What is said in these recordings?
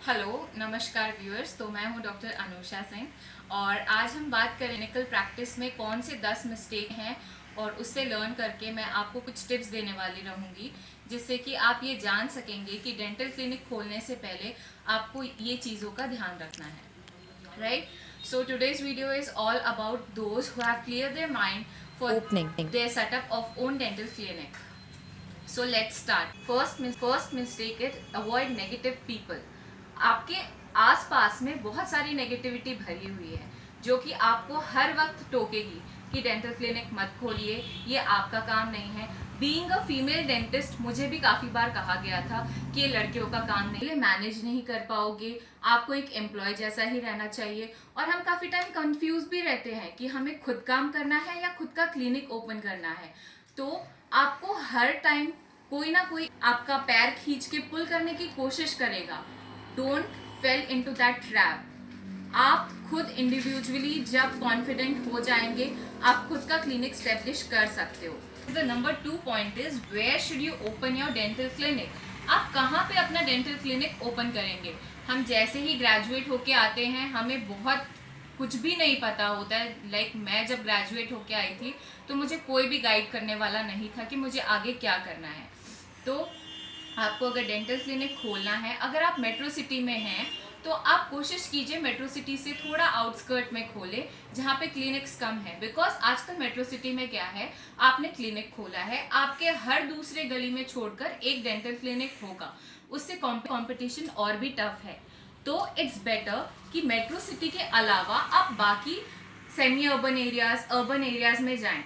Hello नमस्कार viewers. तो मैं हूं डॉक्टर अनुषा सिंह और आज हम बात करें क्लिनिकल प्रैक्टिस में कौन से 10 मिस्टेक हैं और उससे लर्न करके मैं आपको कुछ टिप्स देने वाली रहूंगी जिससे कि आप ये जान सकेंगे कि डेंटल क्लिनिक खोलने से पहले आपको ये चीज़ों का ध्यान रखना है, right? So today's video is all about those who have cleared their mind for opening their setup of own dental clinic. So let's start. First mistake is avoid negative people. आपके आसपास में बहुत सारी नेगेटिविटी भरी हुई है जो कि आपको हर वक्त टोकेगी कि डेंटल क्लिनिक मत खोलिए, ये आपका काम नहीं है। बीइंग अ फीमेल डेंटिस्ट मुझे भी काफ़ी बार कहा गया था कि ये लड़कियों का काम नहीं, मैनेज नहीं कर पाओगे, आपको एक एम्प्लॉय जैसा ही रहना चाहिए। और हम काफ़ी टाइम कंफ्यूज भी रहते हैं कि हमें खुद काम करना है या खुद का क्लिनिक ओपन करना है। तो आपको हर टाइम कोई ना कोई आपका पैर खींच के पुल करने की कोशिश करेगा। Don't fail into that trap. आप खुद इंडिविजुअली जब कॉन्फिडेंट हो जाएंगे आप खुद का क्लिनिक स्टेब्लिश कर सकते हो। The number 2 point is where should you open your dental clinic. आप कहाँ पे अपना डेंटल क्लिनिक ओपन करेंगे? हम जैसे ही ग्रेजुएट होके आते हैं हमें बहुत कुछ भी नहीं पता होता है। लाइक मैं जब ग्रेजुएट होके आई थी तो मुझे कोई भी गाइड करने वाला नहीं था कि मुझे आगे क्या करना है। तो आपको अगर डेंटल क्लिनिक खोलना है, अगर आप मेट्रो सिटी में हैं तो आप कोशिश कीजिए मेट्रो सिटी से थोड़ा आउटस्कर्ट में खोले जहाँ पे क्लिनिक्स कम है। बिकॉज आजकल मेट्रो सिटी में क्या है, आपने क्लिनिक खोला है, आपके हर दूसरे गली में छोड़कर एक डेंटल क्लिनिक होगा, उससे कंपटीशन और भी टफ है। तो इट्स बेटर कि मेट्रो सिटी के अलावा आप बाकी सेमी अर्बन एरियाज में जाएं।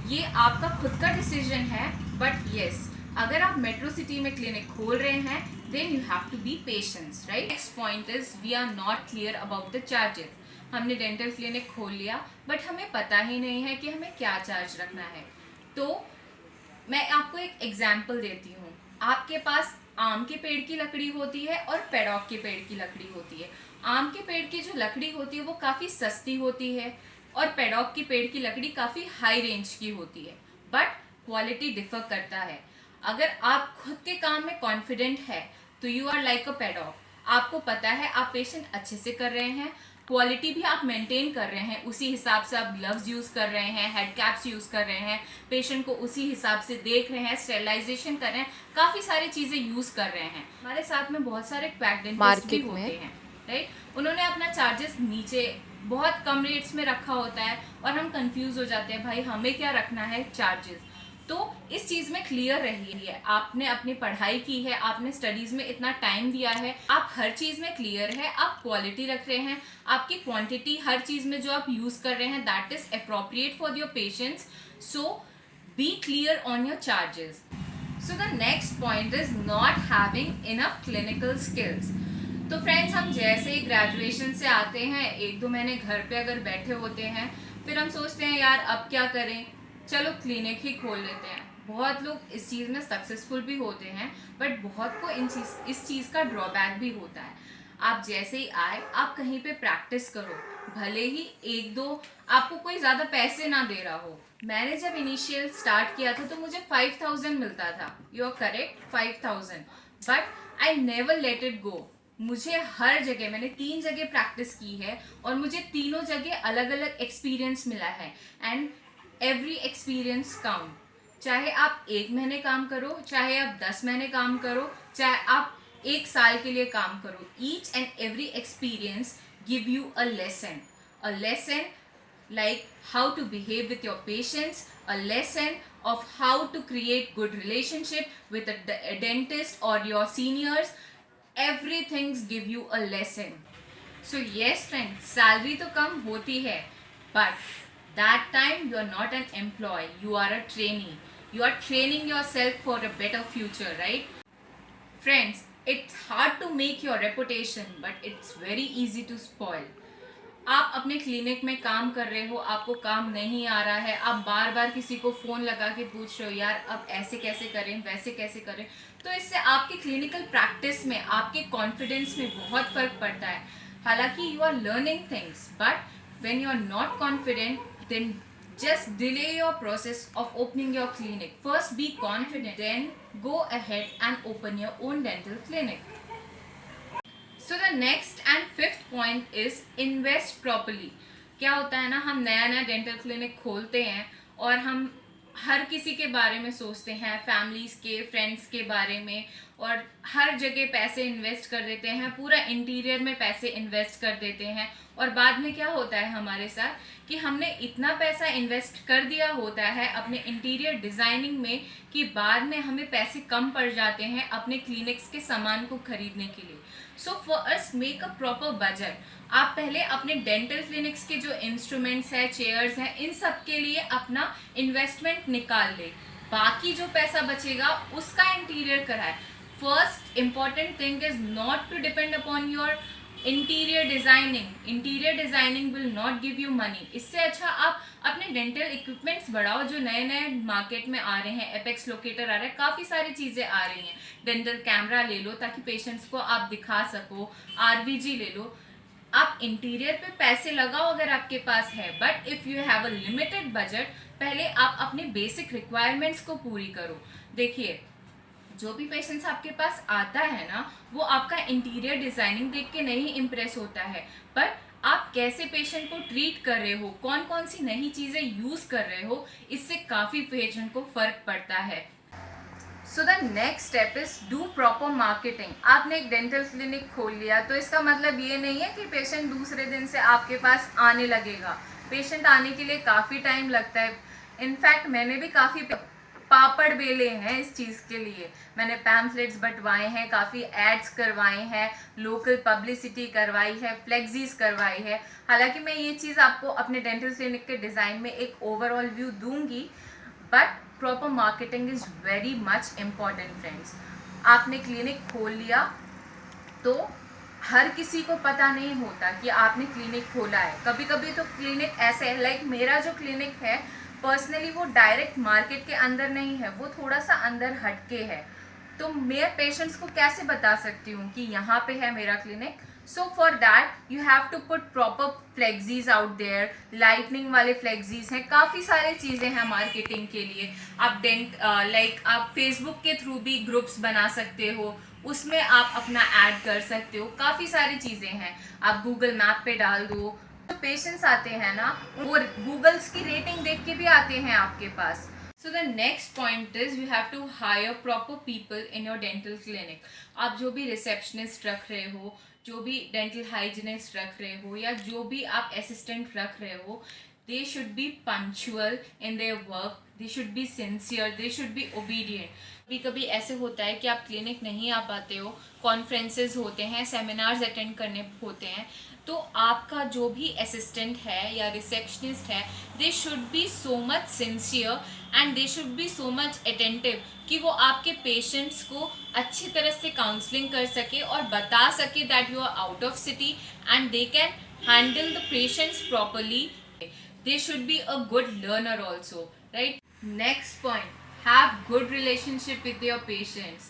ये आपका खुद का डिसीजन है, बट येस अगर आप मेट्रो सिटी में क्लिनिक खोल रहे हैं then you have to be patience, right? Next point is we are not clear about the charges. हमने डेंटल क्लिनिक खोल लिया बट हमें पता ही नहीं है कि हमें क्या चार्ज रखना है। तो मैं आपको एक एग्जाम्पल देती हूँ। आपके पास आम के पेड़ की लकड़ी होती है और पेडॉक के पेड़ की लकड़ी होती है। आम के पेड़ की जो लकड़ी होती है वो काफ़ी सस्ती होती है और पेडॉक की पेड़ की लकड़ी काफ़ी हाई रेंज की होती है, बट क्वालिटी डिफर करता है। अगर आप खुद के काम में कॉन्फिडेंट है तो यू आर लाइक अ पेडॉग। आपको पता है आप पेशेंट अच्छे से कर रहे हैं, क्वालिटी भी आप मेंटेन कर रहे हैं, उसी हिसाब से आप ग्लव्स यूज कर रहे हैं, हेड कैप्स यूज कर रहे हैं, पेशेंट को उसी हिसाब से देख रहे हैं, स्टेरिलाइजेशन कर रहे हैं, काफी सारी चीजें यूज कर रहे हैं। हमारे साथ में बहुत सारे क्वैक डेंटिस्ट भी होते हैं, राइट? उन्होंने अपना चार्जेस नीचे बहुत कम रेट्स में रखा होता है और हम कंफ्यूज हो जाते हैं, भाई हमें क्या रखना है चार्जेस। तो इस चीज में क्लियर रहिए। आपने अपनी पढ़ाई की है, आपने स्टडीज में इतना टाइम दिया है, आप हर चीज में क्लियर है, आप क्वालिटी रख रहे हैं, आपकी क्वांटिटी हर चीज में जो आप यूज कर रहे हैं that is appropriate for your patients. So be clear on your charges. So the next point is not having enough clinical skills. तो फ्रेंड्स, हम जैसे ही ग्रेजुएशन से आते हैं, 1-2 महीने घर पे अगर बैठे होते हैं, फिर हम सोचते हैं यार अब क्या करें, चलो क्लिनिक ही खोल लेते हैं। बहुत लोग इस चीज़ में सक्सेसफुल भी होते हैं, बट बहुत को इस चीज़ का ड्रॉबैक भी होता है। आप जैसे ही आए आप कहीं पे प्रैक्टिस करो, भले ही 1-2 आपको कोई ज़्यादा पैसे ना दे रहा हो। मैंने जब इनिशियल स्टार्ट किया था तो मुझे 5000 मिलता था, you are correct, 5000, but I never let it go. मुझे हर जगह, मैंने 3 जगह प्रैक्टिस की है और मुझे तीनों जगह अलग अलग एक्सपीरियंस मिला है एंड एवरी एक्सपीरियंस काउंट। चाहे आप 1 महीने काम करो, चाहे आप 10 महीने काम करो, चाहे आप 1 साल के लिए काम करो, each and every experience give you a lesson like how to behave with your patients, a lesson of how to create good relationship with a dentist or your seniors. Everything give you a lesson. So yes friends, salary तो कम होती है, but that time you are not an employee, you are a trainee. You are training yourself for a better future, right? Friends, it's hard to make your reputation, but it's very easy to spoil. आप अपने clinic में काम कर रहे हो, आपको काम नहीं आ रहा है, आप बार बार किसी को फ़ोन लगा के पूछ रहे हो यार अब ऐसे कैसे करें, वैसे कैसे करें, तो इससे आपकी क्लिनिकल प्रैक्टिस में, आपके कॉन्फिडेंस में बहुत फ़र्क पड़ता है। हालांकि you are learning things, but when you are not confident then just delay your process of opening your clinic. First be confident, then go ahead and open your own dental clinic. So the next and fifth point is invest properly. क्या होता है ना, हम नया नया dental clinic खोलते हैं और हम हर किसी के बारे में सोचते हैं, फैमिलीज के, फ्रेंड्स के बारे में, और हर जगह पैसे इन्वेस्ट कर देते हैं, पूरा इंटीरियर में पैसे इन्वेस्ट कर देते हैं। और बाद में क्या होता है हमारे साथ कि हमने इतना पैसा इन्वेस्ट कर दिया होता है अपने इंटीरियर डिज़ाइनिंग में कि बाद में हमें पैसे कम पड़ जाते हैं अपने क्लिनिक्स के सामान को खरीदने के लिए। So for us make a proper budget. आप पहले अपने डेंटल क्लिनिक्स के जो इंस्ट्रूमेंट्स हैं, चेयर्स हैं, इन सब के लिए अपना इन्वेस्टमेंट निकाल ले, बाकी जो पैसा बचेगा उसका इंटीरियर कराए। First important thing is not to depend upon your interior designing. Interior designing will not give you money. इससे अच्छा आप अपने डेंटल इक्विपमेंट्स बढ़ाओ जो नए नए मार्केट में आ रहे हैं। एपेक्स लोकेटर आ रहा है, काफ़ी सारी चीज़ें आ रही हैं। डेंटल कैमरा ले लो ताकि पेशेंट्स को आप दिखा सको, आरवीजी ले लो। आप इंटीरियर पे पैसे लगाओ अगर आपके पास है, but if you have a limited budget, पहले आप अपने बेसिक रिक्वायरमेंट्स को पूरी करो। देखिए, जो भी पेशेंट्स आपके पास आता है ना, वो आपका इंटीरियर डिजाइनिंग देख के नहीं इम्प्रेस होता है, पर आप कैसे पेशेंट को ट्रीट कर रहे हो, कौन कौन सी नई चीज़ें यूज़ कर रहे हो, इससे काफ़ी पेशेंट को फ़र्क पड़ता है। सो the next step is do proper marketing. आपने एक डेंटल क्लिनिक खोल लिया तो इसका मतलब ये नहीं है कि पेशेंट दूसरे दिन से आपके पास आने लगेगा। पेशेंट आने के लिए काफ़ी टाइम लगता है। इनफैक्ट मैंने भी काफ़ी पापड़ बेले हैं इस चीज़ के लिए। मैंने पैम्फलेट्स बंटवाए हैं, काफ़ी एड्स करवाए हैं, लोकल पब्लिसिटी करवाई है, फ्लेक्सीज करवाई है। हालांकि मैं ये चीज़ आपको अपने डेंटल क्लिनिक के डिज़ाइन में एक ओवरऑल व्यू दूंगी, but proper marketing is very much important friends. आपने क्लिनिक खोल लिया तो हर किसी को पता नहीं होता कि आपने क्लिनिक खोला है। कभी कभी तो क्लिनिक ऐसे है, लाइक मेरा जो क्लिनिक है पर्सनली वो डायरेक्ट मार्केट के अंदर नहीं है, वो थोड़ा सा अंदर हटके है। तो मैं पेशेंट्स को कैसे बता सकती हूँ कि यहाँ पे है मेरा clinic? So for that you have to put proper flexes out there. Lightning वाले फ्लेक्सीज हैं, काफ़ी सारी चीज़ें हैं मार्केटिंग के लिए। आप आप फेसबुक के थ्रू भी ग्रुप्स बना सकते हो, उसमें आप अपना ऐड कर सकते हो। काफ़ी सारी चीज़ें हैं, आप गूगल मैप पे डाल दो। जो पेशेंट्स आते हैं ना, वो गूगल्स की रेटिंग देख के भी आते हैं आपके पास। So the next point is you have to hire proper people in your dental clinic. आप जो भी रिसेप्शनिस्ट रख रहे हो, जो भी डेंटल हाइजीनिस्ट रख रहे हो, या जो भी आप असिस्टेंट रख रहे हो, they should be punctual in their work, they should be sincere, they should be obedient। कभी कभी ऐसे होता है कि आप क्लिनिक नहीं आ पाते हो, कॉन्फ्रेंसेस होते हैं, सेमिनार्स अटेंड करने होते हैं, तो आपका जो भी असिस्टेंट है या रिसेप्शनिस्ट है, they should be so much sincere and they should be so much attentive कि वो आपके पेशेंट्स को अच्छी तरह से काउंसलिंग कर सके और बता सके that you are out of city and they can handle the patients properly. They should be a good learner also, right? Next point, have good relationship with your patients।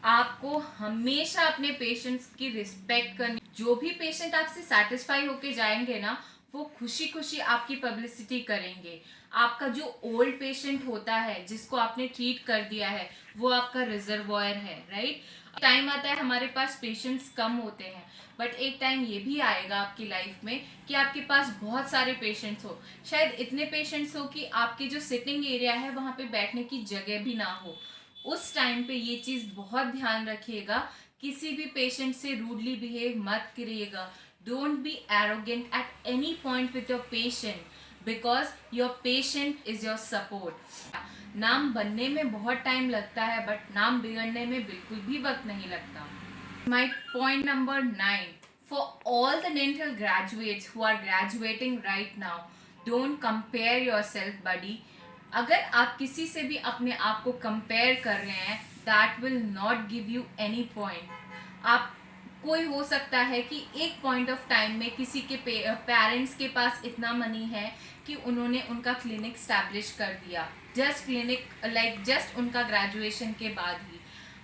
आपको हमेशा अपने पेशेंट्स की respect करनी। जो भी patient आपसे satisfy होके जाएंगे ना, वो खुशी खुशी आपकी पब्लिसिटी करेंगे। आपका जो ओल्ड पेशेंट होता है जिसको आपने ट्रीट कर दिया है, वो आपका रिजर्वॉयर है, राइट? टाइम आता है हमारे पास पेशेंट्स कम होते हैं, बट एक टाइम ये भी आएगा आपकी लाइफ में कि आपके पास बहुत सारे पेशेंट्स हो, शायद इतने पेशेंट्स हो कि आपकी जो सिटिंग एरिया है वहाँ पे बैठने की जगह भी ना हो। उस टाइम पे ये चीज़ बहुत ध्यान रखिएगा, किसी भी पेशेंट से रूडली बिहेव मत करिएगा। Don't be arrogant at any point with your patient because your patient is your support. नाम बनने में बहुत टाइम लगता है, बट नाम बिगड़ने में बिल्कुल भी वक्त नहीं लगता। My point number 9, for all the dental graduates who are graduating right now, don't compare yourself buddy। अगर आप किसी से भी अपने आप को कंपेयर कर रहे हैं, that will not give you any point। आप कोई हो सकता है कि एक पॉइंट ऑफ टाइम में किसी के पेरेंट्स के पास इतना मनी है कि उन्होंने उनका क्लिनिक स्टैब्लिश कर दिया, जस्ट उनका ग्रेजुएशन के बाद ही।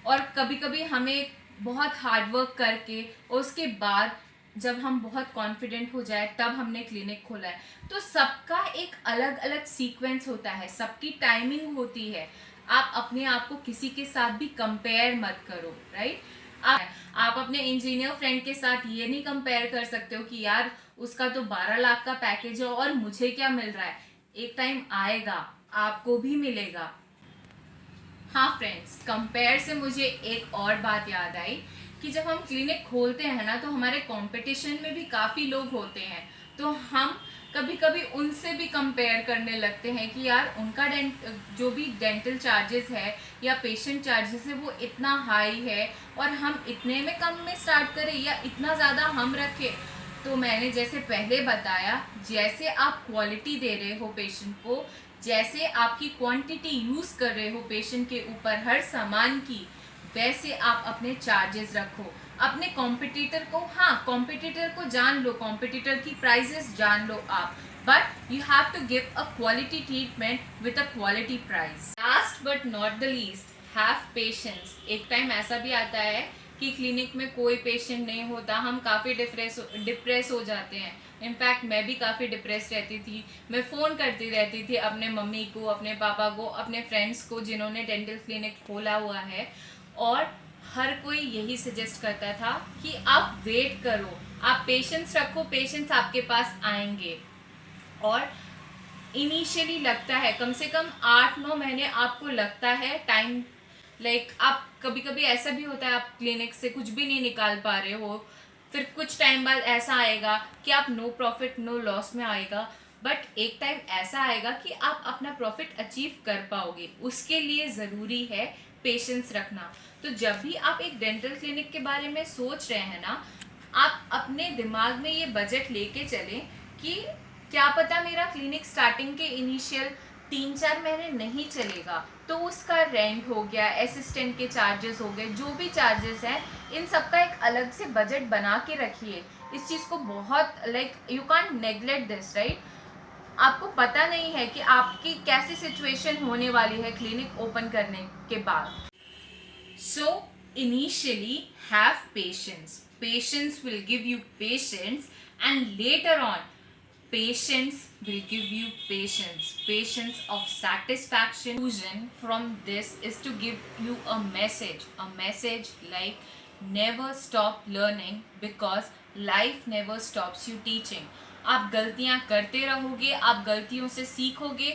और कभी कभी हमें बहुत हार्ड वर्क करके उसके बाद जब हम बहुत कॉन्फिडेंट हो जाए तब हमने क्लिनिक खोला है। तो सबका एक अलग अलग सीक्वेंस होता है, सबकी टाइमिंग होती है। आप अपने आप को किसी के साथ भी कंपेयर मत करो, राइट? आप अपने इंजीनियर फ्रेंड के साथ ये नहीं कंपेयर कर सकते हो कि यार उसका तो 12 लाख का पैकेज है और मुझे क्या मिल रहा है। एक टाइम आएगा, आपको भी मिलेगा। हाँ फ्रेंड्स, कंपेयर से मुझे एक और बात याद आई कि जब हम क्लिनिक खोलते हैं ना, तो हमारे कंपटीशन में भी काफ़ी लोग होते हैं। तो हम कभी कभी उनसे भी कंपेयर करने लगते हैं कि यार उनका जो भी डेंटल चार्जेस है या पेशेंट चार्जेस है वो इतना हाई है और हम इतने में कम में स्टार्ट करें या इतना ज़्यादा हम रखें। तो मैंने जैसे पहले बताया, जैसे आप क्वालिटी दे रहे हो पेशेंट को, जैसे आपकी क्वांटिटी यूज़ कर रहे हो पेशेंट के ऊपर हर सामान की, वैसे आप अपने चार्जेस रखो। अपने कॉम्पिटिटर को, हाँ कॉम्पिटिटर को जान लो, कॉम्पिटिटर की प्राइजेस जान लो आप, but you have to give a quality treatment with a quality price. Last but not the least, have patience. एक टाइम ऐसा भी आता है कि क्लिनिक में कोई पेशेंट नहीं होता, हम काफ़ी डिप्रेस हो जाते हैं। इनफैक्ट मैं भी काफ़ी डिप्रेस रहती थी। मैं फ़ोन करती रहती थी अपने मम्मी को, अपने पापा को, अपने फ्रेंड्स को जिन्होंने डेंटल क्लिनिक खोला हुआ है, और हर कोई यही सजेस्ट करता था कि आप वेट करो, आप पेशेंस रखो, पेशेंस आपके पास आएंगे। और इनिशियली लगता है कम से कम 8-9 महीने आपको लगता है टाइम, आप कभी कभी ऐसा भी होता है आप क्लिनिक से कुछ भी नहीं निकाल पा रहे हो, फिर कुछ टाइम बाद ऐसा आएगा कि आप नो प्रॉफिट नो लॉस में आएगा, बट एक टाइम ऐसा आएगा कि आप अपना प्रॉफिट अचीव कर पाओगे। उसके लिए ज़रूरी है पेशेंस रखना। तो जब भी आप एक डेंटल क्लिनिक के बारे में सोच रहे हैं ना, आप अपने दिमाग में ये बजट लेके चलें कि क्या पता मेरा क्लिनिक स्टार्टिंग के इनिशियल 3-4 महीने नहीं चलेगा, तो उसका रेंट हो गया, असिस्टेंट के चार्जेस हो गए, जो भी चार्जेस हैं, इन सब का एक अलग से बजट बना के रखिए। इस चीज़ को बहुत you can't neglect this, right. आपको पता नहीं है कि आपकी कैसी सिचुएशन होने वाली है क्लिनिक ओपन करने के बाद। So initially have patience, patience will give you patience, and later on patience will give you patience of satisfaction. Conclusion from this is to give you a message like never stop learning, because life never stops you teaching. आप गलतियां करते रहोगे, आप गलतियों से सीखोगे,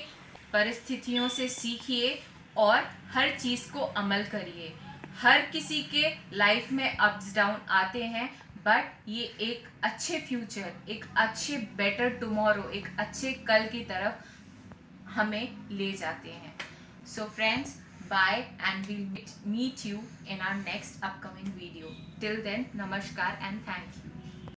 परिस्थितियों से सीखिए और हर चीज़ को अमल करिए। हर किसी के लाइफ में अप्स डाउन आते हैं, बट ये एक अच्छे फ्यूचर, एक अच्छे बेटर टुमारो, एक अच्छे कल की तरफ हमें ले जाते हैं। So friends, bye and we'll meet you in our next upcoming video. Till then, नमस्कार एंड थैंक यू।